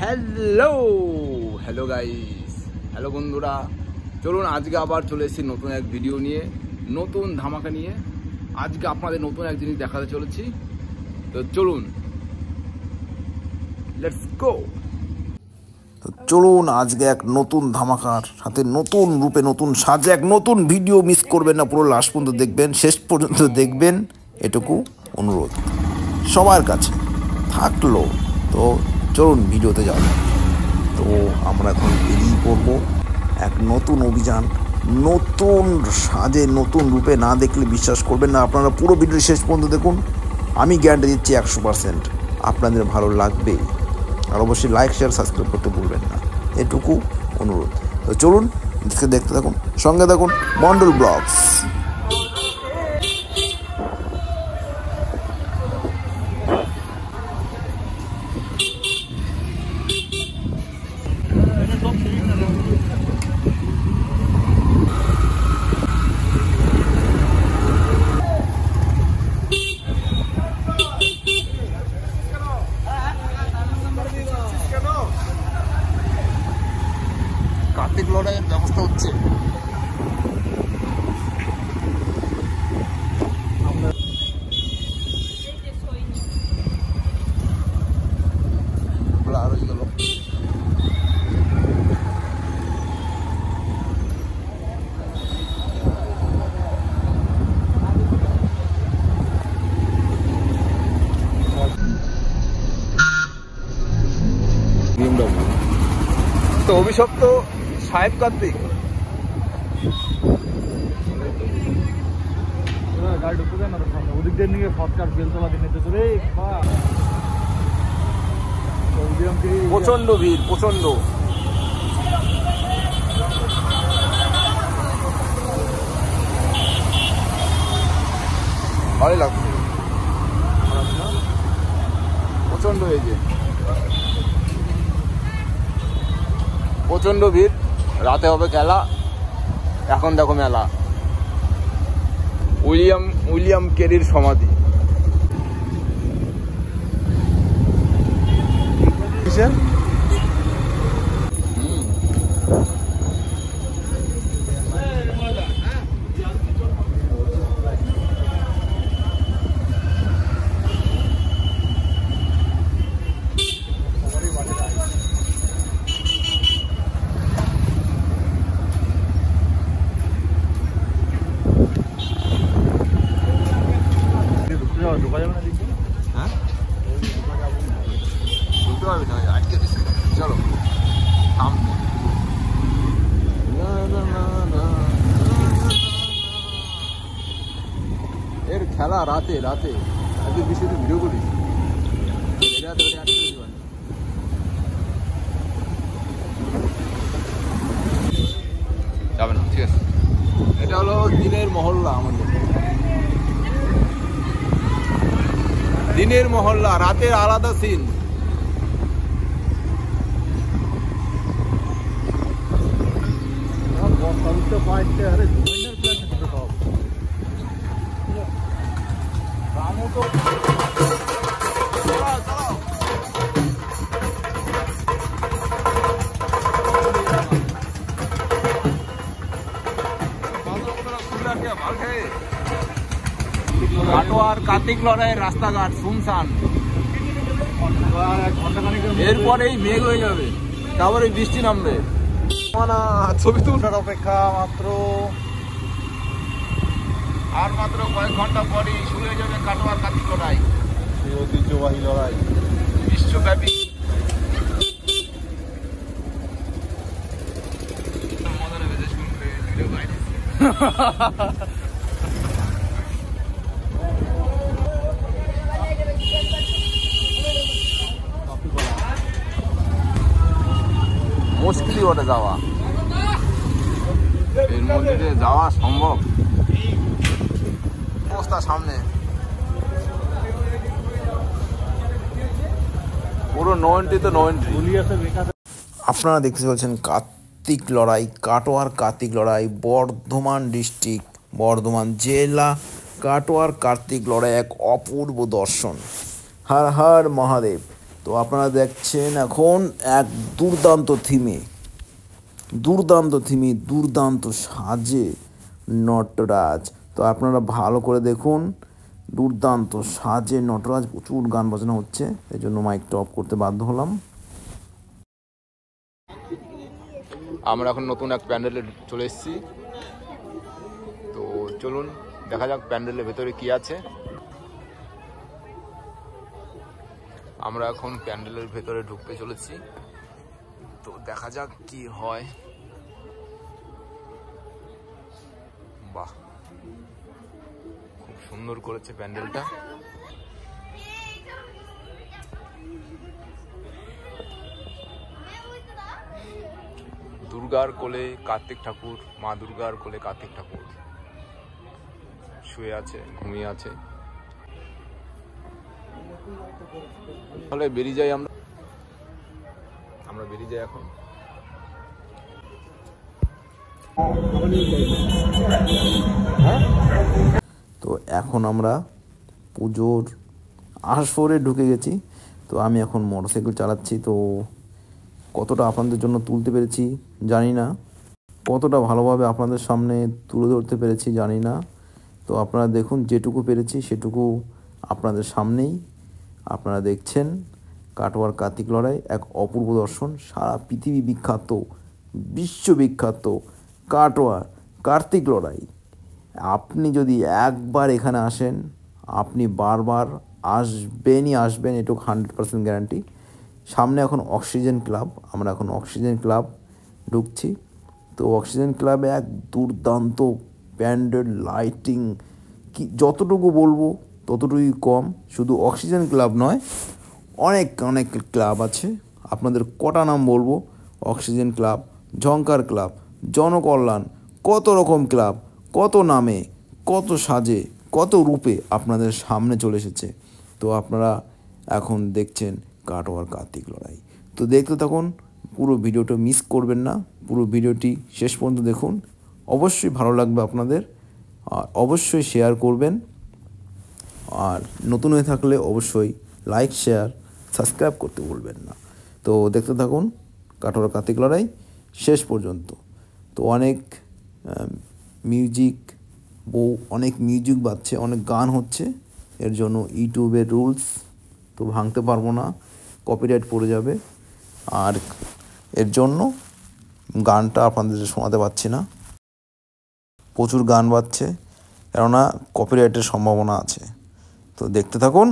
Hello hello guys, hello বন্ধুরা, চলুন আজকে আবার চলে এসেছি নতুন এক ভিডিও নিয়ে, নতুন ধামাকা নিয়ে। আজকে আপনাদের নতুন এক জিনিস দেখাতে চলেছি, তো চলুন লেটস গো। তো চলুন আজকে এক নতুন ধামাকার সাথে নতুন রূপে নতুন সাজে এক নতুন ভিডিও মিস করবেন না, পুরো লাস্ট পর্যন্ত দেখবেন, শেষ পর্যন্ত দেখবেন, এটুকু অনুরোধ সবার কাছে থাকলো। তো চলুন ভিডিওতে যাবো। তো আমরা এখন বেরিয়ে পড়বো এক নতুন অভিযান, নতুন সাজে নতুন রূপে। না দেখলে বিশ্বাস করবেন না, আপনারা পুরো ভিডিও শেষ পর্যন্ত দেখুন। আমি গ্যারান্টি দিচ্ছি 100% আপনাদের ভালো লাগবে। আর অবশ্যই লাইক শেয়ার সাবস্ক্রাইব করতে ভুলবেন না, এটুকু অনুরোধ। তো চলুন দেখতে থাকুন, সঙ্গে থাকুন মন্ডল ব্লগস। কার্তিক লড়াইয়ের ব্যবস্থা হচ্ছে। তো অভিশপ্ত সাহেব কার্তিক গাড়ি ঢুকতে দেয় না, ওদিক দিয়ে নিয়ে ফটকার বেলতলা দিনে তো রে প্রচন্ড ভিড়, প্রচন্ড। ভালোই লাগছে, প্রচন্ড হয়েছে, প্রচন্ড ভিড়। রাতে হবে খেলা, এখন দেখো মেলা। উইলিয়াম কেরির সমাধি। ঢোকা যাবে না দিকে? হ্যাঁ, বুঝতে পারবি না, আটকে দিচ্ছি। চলো সামনে। এর খেলা রাতে, রাতে আজকে বৃষ্টিতে ভিডিও করিস। যাবে না, ঠিক আছে। এটা হলো দিনের মহল্লা, আমাদের দিনের মহল্লা, রাতের আলাদা সিন। কাটোয়ার কার্তিক লড়াইয়ের রাস্তাঘাট শুনশান। এরপরেই মেঘ হয়ে যাবে, তারপরে বৃষ্টি নামবে। ছবি তোলার অপেক্ষা মাত্র, আর মাত্র কয়েক ঘন্টা পরই শুরু হয়ে যাবে কাটোয়ার কার্তিক লড়াই, ঐতিহ্যবাহী লড়াই, বিশ্বব্যাপী। মুশকিলই ওটা যাওয়া, এর মধ্যে দিয়ে যাওয়া সম্ভব? অবস্থা সামনে পুরো নো এন্ট্রি, তো নো এন্ট্রি। আপনারা দেখতে পাচ্ছেন কার্তিক লড়াই, কাটোয়ার কার্তিক লড়াই, বর্ধমান ডিস্ট্রিক্ট, বর্ধমান জেলা। কাটোয়ার কার্তিক লড়াই এক অপূর্ব দর্শন। হর হর মহাদেব। তো আপনারা দেখছেন এখন এক দুর্দান্ত থিমে দুর্দান্ত সাজে নটরাজ। তো আপনারা ভালো করে দেখুন, দুর্দান্ত সাজে নটরাজ, প্রচুর গান বাজনা হচ্ছে, এই জন্য মাইকটা অফ করতে বাধ্য হলাম। আমরা এখন নতুন এক প্যান্ডেলে চলে এসেছি। তো চলুন দেখা যাক প্যান্ডেলের ভেতরে কি আছে। আমরা এখন প্যান্ডেলের ভেতরে ঢুকতে চলেছি, তো দেখা যাক কি হয়। বাহ, খুব সুন্দর করেছে প্যান্ডেলটা। দুর্গার কোলে কার্তিক ঠাকুর, মা দুর্গার কোলে কার্তিক ঠাকুর শুয়ে আছে, ঘুমিয়ে আছে। তাহলে বেরিয়ে যাই, আমরা বেরিয়ে যাই এখন। তো এখন আমরা পুজোর আসরে ঢুকে গেছি। তো আমি এখন মোটরসাইকেল চালাচ্ছি। তো কতটা আপনাদের জন্য তুলতে পেরেছি জানি না, কতটা ভালোভাবে আপনাদের সামনে তুলে ধরতে পেরেছি জানি না। তো আপনারা দেখুন, যেটুকু পেরেছি সেটুকু আপনাদের সামনেই আপনারা দেখছেন। কাটোয়ার কার্তিক লড়াই এক অপূর্ব দর্শন, সারা পৃথিবী বিখ্যাত, বিশ্ববিখ্যাত কাটোয়ার কার্তিক লড়াই। আপনি যদি একবার এখানে আসেন, আপনি বারবার আসবেন, এটুকু 100% গ্যারান্টি। সামনে এখন অক্সিজেন ক্লাব, আমরা এখন অক্সিজেন ক্লাব ঢুকছি। তো অক্সিজেন ক্লাবে এক দুর্দান্ত প্যান্ডেল, লাইটিং, কি যতটুকু বলবো ততটুকুই কম। শুধু অক্সিজেন ক্লাব নয়, অনেক ক্লাব আছে। আপনাদের কটা নাম বলবো? অক্সিজেন ক্লাব, ঝঙ্কার ক্লাব, জনকল্যাণ, কত রকম ক্লাব, কত নামে, কত সাজে, কত রূপে আপনাদের সামনে চলে এসেছে। তো আপনারা এখন দেখছেন কাটোয়ার কার্তিক লড়াই। তো দেখতে থাকুন, পুরো ভিডিওটা মিস করবেন না, পুরো ভিডিওটি শেষ পর্যন্ত দেখুন। অবশ্যই ভালো লাগবে আপনাদের, আর অবশ্যই শেয়ার করবেন। আর নতুন হয়ে থাকলে অবশ্যই লাইক, শেয়ার, সাবস্ক্রাইব করতে ভুলবেন না। তো দেখতে থাকুন কাটোয়ার কার্তিক লড়াই শেষ পর্যন্ত। তো অনেক মিউজিক বাজছে, অনেক গান হচ্ছে। এর জন্য ইউটিউবের রুলস তো ভাঙতে পারবো না, কপিরাইট পড়ে যাবে। আর এর জন্য গানটা আপনাদের শোনাতে পারছি না, প্রচুর গান বাজছে, কেননা কপিরাইটের সম্ভাবনা আছে। তো দেখতে থাকুন।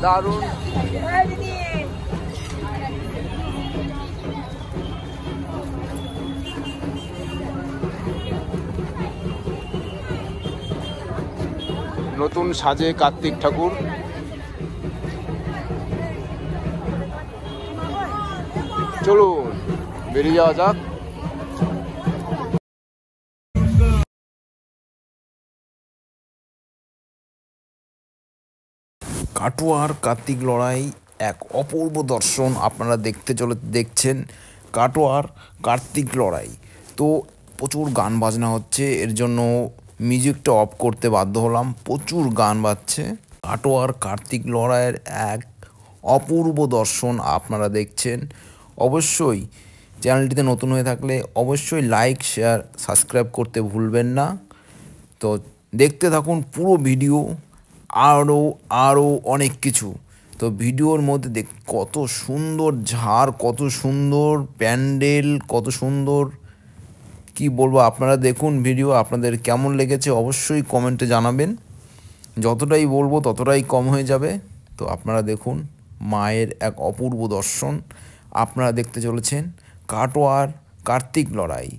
দারুণ। নতুন সাজে কার্তিক ঠাকুর। চলুন বেরিয়ে যাওয়া যাক। কাটোয়ার কার্তিক লড়াই এক অপূর্ব দর্শন আপনারা দেখছেন। কাটোয়ার কার্তিক লড়াই তো প্রচুর গান বাজনা হচ্ছে, এর জন্য মিউজিকটা অফ করতে বাধ্য হলাম। প্রচুর গান বাজছে। কাটোয়ার কার্তিক লড়াইয়ের এক অপূর্ব দর্শন আপনারা দেখছেন। অবশ্যই চ্যানেলটিতে নতুন হয়ে থাকলে অবশ্যই লাইক, শেয়ার, সাবস্ক্রাইব করতে ভুলবেন না। তো দেখতে থাকুন পুরো ভিডিও, আরও অনেক কিছু। তো ভিডিওর মধ্যে কত সুন্দর ঝাড়, কত সুন্দর প্যান্ডেল, কত সুন্দর কি বলবো। আপনারা দেখুন ভিডিও, আপনাদের কেমন লেগেছে অবশ্যই কমেন্টে জানাবেন। যতটাই বলবো ততটাই কম হয়ে যাবে। তো আপনারা দেখুন মায়ের এক অপূর্ব দর্শন আপনারা দেখতে চলেছেন। কাটোয়ার কার্তিক লড়াই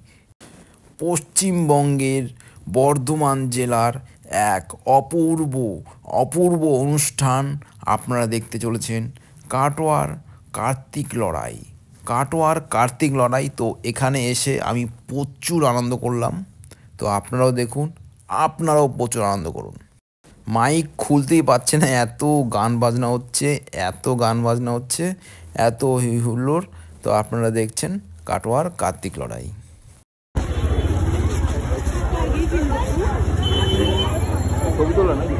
পশ্চিমবঙ্গের বর্ধমান জেলার এক অপূর্ব অনুষ্ঠান আপনারা দেখতে চলেছেন। কাটোয়ার কার্তিক লড়াই। কাটোয়ার কার্তিক লড়াই তো এখানে এসে আমি প্রচুর আনন্দ করলাম। তো আপনারাও দেখুন, আপনারাও প্রচুর আনন্দ করুন। মাইক খুলতেই পারছে না, এত গান বাজনা হচ্ছে, এত হৈ হুল্লোড়। তো আপনারা দেখছেন কাটোয়ার কার্তিক লড়াই। ছবি তোলা নাকি?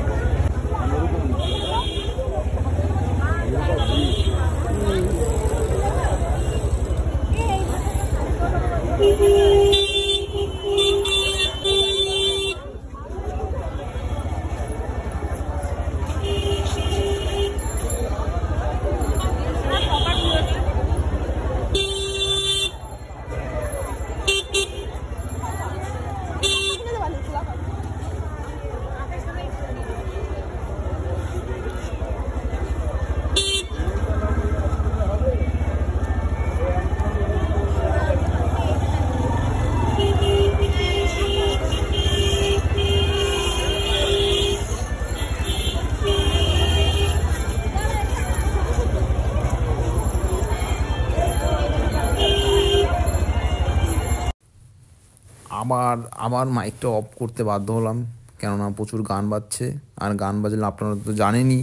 আবার মাইকটা অফ করতে বাধ্য হলাম, কেননা প্রচুর গান বাজছে। আর গান বাজলে আপনারা তো জানেনই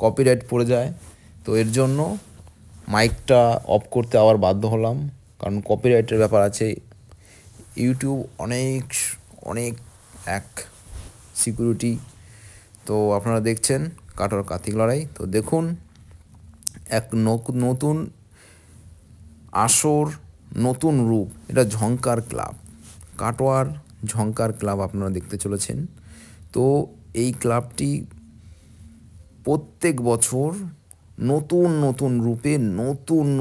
কপিরাইট পড়ে যায়। তো এর জন্য মাইকটা অফ করতে আবার বাধ্য হলাম, কারণ কপিরাইটের ব্যাপার আছে। ইউটিউব অনেক এক সিকিউরিটি। তো আপনারা দেখছেন কাটোয়ার কার্তিক লড়াই। তো দেখুন এক নতুন আসর, নতুন রূপ। এটা ঝংকার ক্লাব, কাটোয়ার ঝংকার ক্লাব আপনারা দেখতে চলেছেন। তো এই ক্লাবটি প্রত্যেক বছর নতুন রূপে,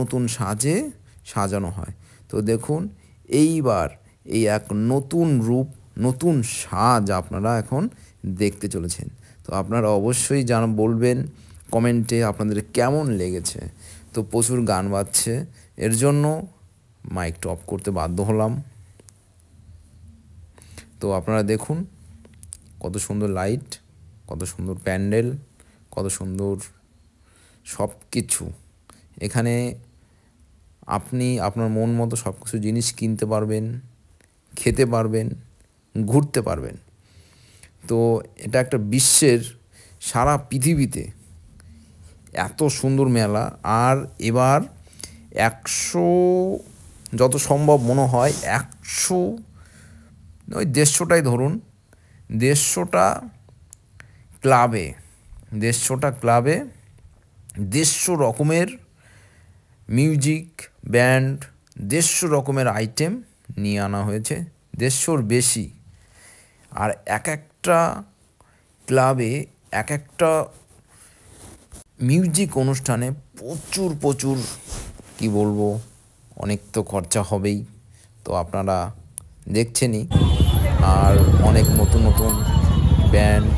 নতুন সাজে সাজানো হয়। তো দেখুন এইবার এই এক নতুন রূপ, নতুন সাজ আপনারা এখন দেখতে চলেছেন। তো আপনারা অবশ্যই বলবেন কমেন্টে আপনাদের কেমন লেগেছে। তো প্রচুর গান বাজছে, এর জন্য মাইকটা অফ করতে বাধ্য হলাম। তো আপনারা দেখুন কত সুন্দর লাইট, কত সুন্দর প্যান্ডেল, কত সুন্দর সব কিছু। এখানে আপনি আপনার মন মতো সব কিছু জিনিস কিনতে পারবেন, খেতে পারবেন, ঘুরতে পারবেন। তো এটা একটা বিশ্বের সারা পৃথিবীতে এত সুন্দর মেলা। আর এবার 100 যত সম্ভব মনে হয় 150টাই ধরুন, 150টা ক্লাবে 150 রকমের মিউজিক ব্যান্ড, 150 রকমের আইটেম নিয়ে আনা হয়েছে, 150র বেশি। আর একটা ক্লাবে একটা মিউজিক অনুষ্ঠানে প্রচুর কি বলবো, অনেক তো খরচা হবেই। তো আপনারা দেখছেনই। আর অনেক নতুন ব্যান্ড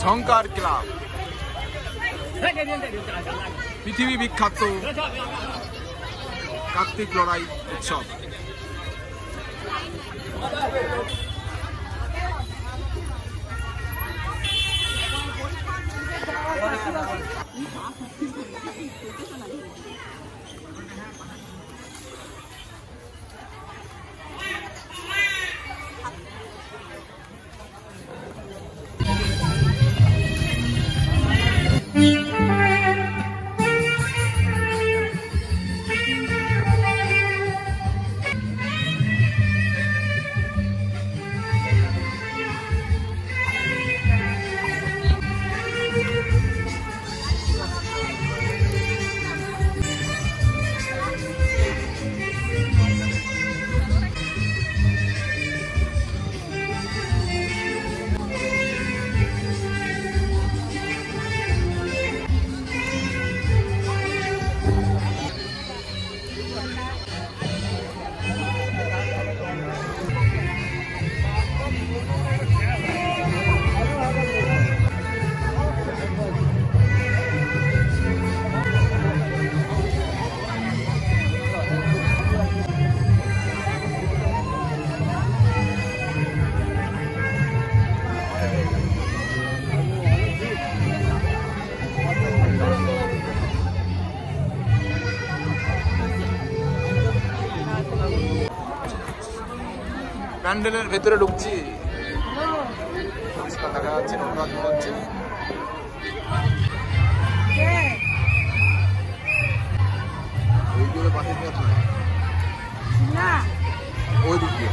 ঝংকার ক্লাব পৃথিবী বিখ্যাত কার্তিক লড়াই উৎসব। প্যান্ডেলের ভেতরে ঢুকছি, দেখা যাচ্ছে নোংরা হচ্ছে। ওই দিক দিয়ে